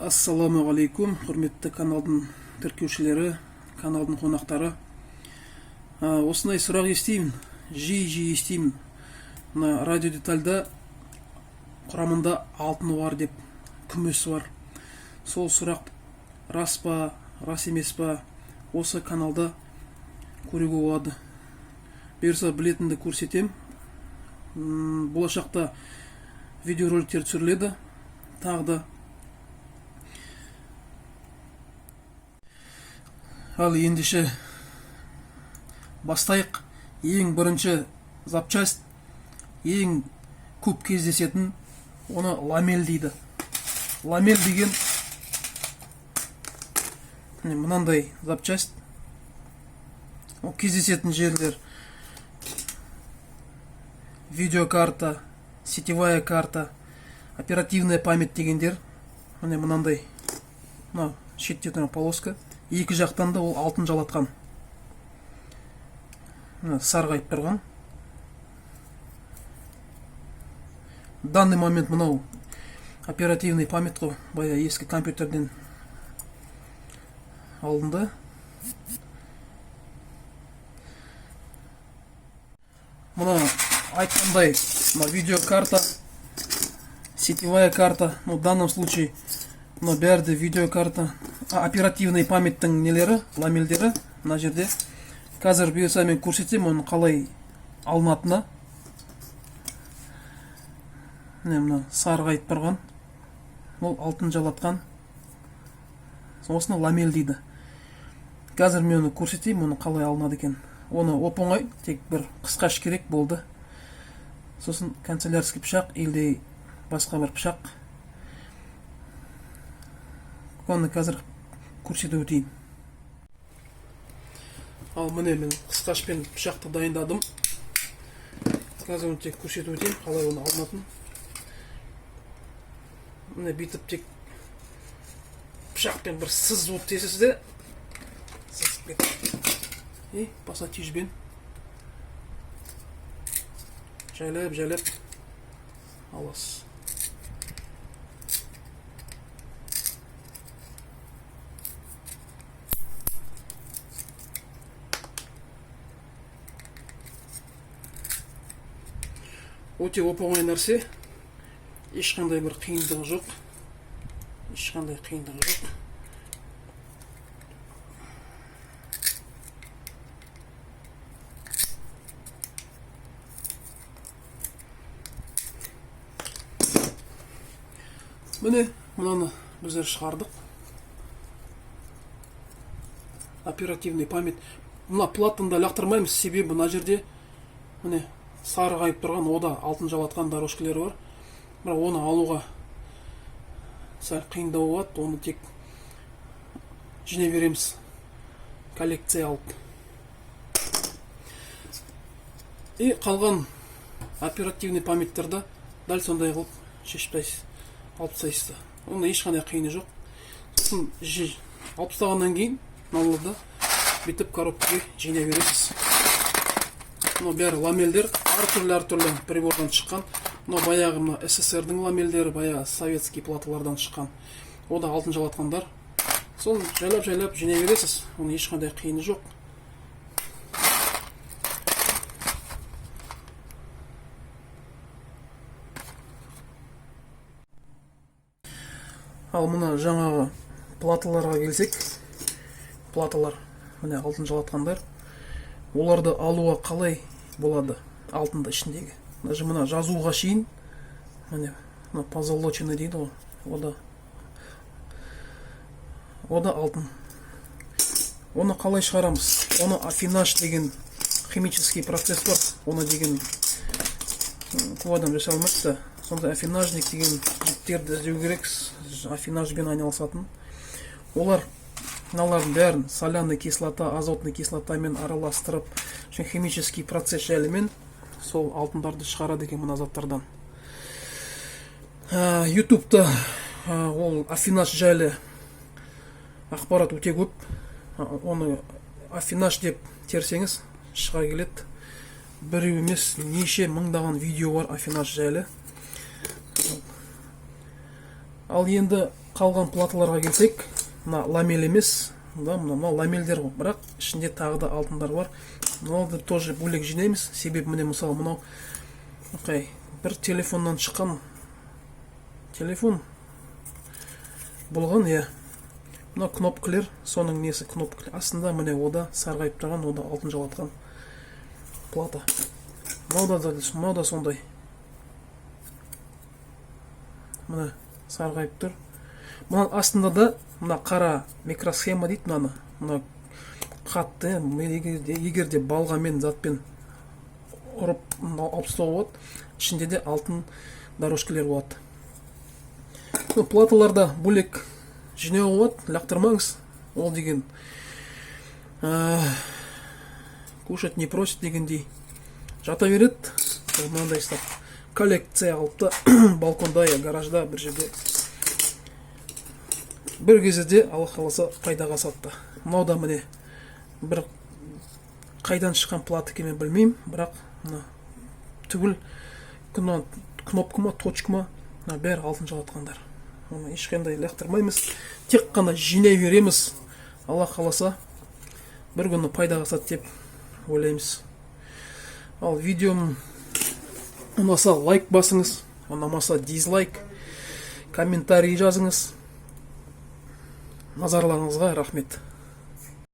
Ассаламуалейкум, құрметті каналдың тіркеушілері, каналдың қонақтары. Осындай сұрақ естеймін, жиі естеймін. Мына радио детальда құрамында алтыны бар деп, күмісі бар. Сол сұрақ рас па, рас емес па, осы каналда көруге болады. Берса білетінді көрсетем. Болашақта видеороликтер түсіріледі. Тағы да. Ал ендеше бастайық. Ең бірінші запчасть, ең көп кездесетін, оны ламель дейді. Ламель деген мынандай запчасть. Ол кездесетін жерлер: видеокарта, сетевая карта, оперативная память дегендер. Мынандай, шетте тұрған полоска. Екі жақтан да ол алтын жалатқан. Сарғайып тұрған. Данный момент мынау оперативный память қой, бая ескі компьютерден алынды. Мына айтқандай, видеокарта, сетевая карта, в данном случае бәрді видеокарта, оперативный памяттің нелері, ламельдері мына жерде. Қазір бұйырса мен көрсетсем, оны қалай алынатыны. Мына сарғайып тұрған, ол алтын жалатқан. Осыны ламель дейді. Қазір мен оны көрсетейін, оны қалай алынады екен. Оны оп-оңай, тек бір қысқаш керек болды. Сосын канцелярский пышақ, или басқа бір пышақ. Оны қазір көрсетіп өтейін. Ал міне мен қысқашпен пышақты дайындадым. Қазір оны тек көрсетіп өтейін, қалай оны алынатын. Міне бүйтіп тек пышақпен бір сыз от тесіз де, и пассатижбен жайлап аласыз. Өте оп-оңай нәрсе, ешқандай бір қиындығы жоқ. Міне, мынаны біздер шығардық. Оперативный память. Мына платында лақтырмаймыз, себебі мына жерде міне сарғайып тұрған, ода алтын жалатқан дорожкалары бар. Бірақ оны алуға сәл қиындау болады, оны тек жинай береміз, коллекция алып. И қалған оперативный памяттарда дәл сондай қылып шешіп алып тастайсыз. Оны ешқандай қиыны жоқ. Сосын алып тастағаннан кейін мыналарды бүйтіп коробкаға жинай бересіз. Бәрі ламельдер, әртүрлі прибордан шыққан. Баяғы СССР-дің ламельдері, баяғы советский платалардан шыққан. Ода алтын жалатқандар. Соны жайлап жинай бересіз. Оны ешқандай қиыны жоқ. Ал мына жаңағы платаларға келсек, платалар, міне алтын жалатқандар. Оларды алуға қалай болады алтынды ішіндегі? Даже мына жазуға шейін, міне позолоченный дейді ғой, ода алтын. Оны қалай шығарамыз? Оны афинаж деген химический процесс бар. Оны деген квадан жасалмайды. Сонда афинажник деген жіптерді іздеу керек, афинажбен айналысатын. Олар мыналардың бәрін соляный кислота, азотный кислотамен араластырып, химический процесс жайлымен сол алтындарды шығарады екен мына заттардан. Ютубта ол афинаж жайлы ақпарат өте көп. Оны афинаж деп терсеңіз шыға келеді. Біреу емес, неше видео бар афинаж жайлы. Ал енді қалған платаларға келсек, мына ламель емес, мына ламельдер ғой, бірақ ішінде тағы да алтындар бар. Мынауды тоже бөлек жинаймыз, себебі міне мысалы мынау бір телефоннан шыққан телефон болған, мына кнопкалер, соның несі кнопкалер. Астында міне ода сарғайып тұрған, ода алтын жалатқан плата. Мынау да сондай. Мына сарғайып тұр. Мына астында да мына қара микросхема дейді, мына қатты, егер де балғамен затпен ұрып алып тастауға болады, ішінде де алтын дорожкалер болады. Платаларда бөлек жинауға болады, лақтырмаңыз. Ол деген кушать не просит дегендей жата береді. Мынандай стап коллекция алыпты балконда я гаражда бір жерде. Бір кезінде Алла қаласа пайдаға сатты. Мынау да міне бір қайдан шыққан плата екенін білмеймін, бірақ түгіл кнопка ма, точка ма, бәрі алтын жалатқандар. Оны ешқандай лақтырмаймыз, тек қана жинай береміз. Алла қаласа бір күні пайдаға сатты деп ойлаймыз. Ал видеом ұнаса лайк басыңыз, ұнамаса дизлайк, комментарий жазыңыз. Назарларыңызға рахмет.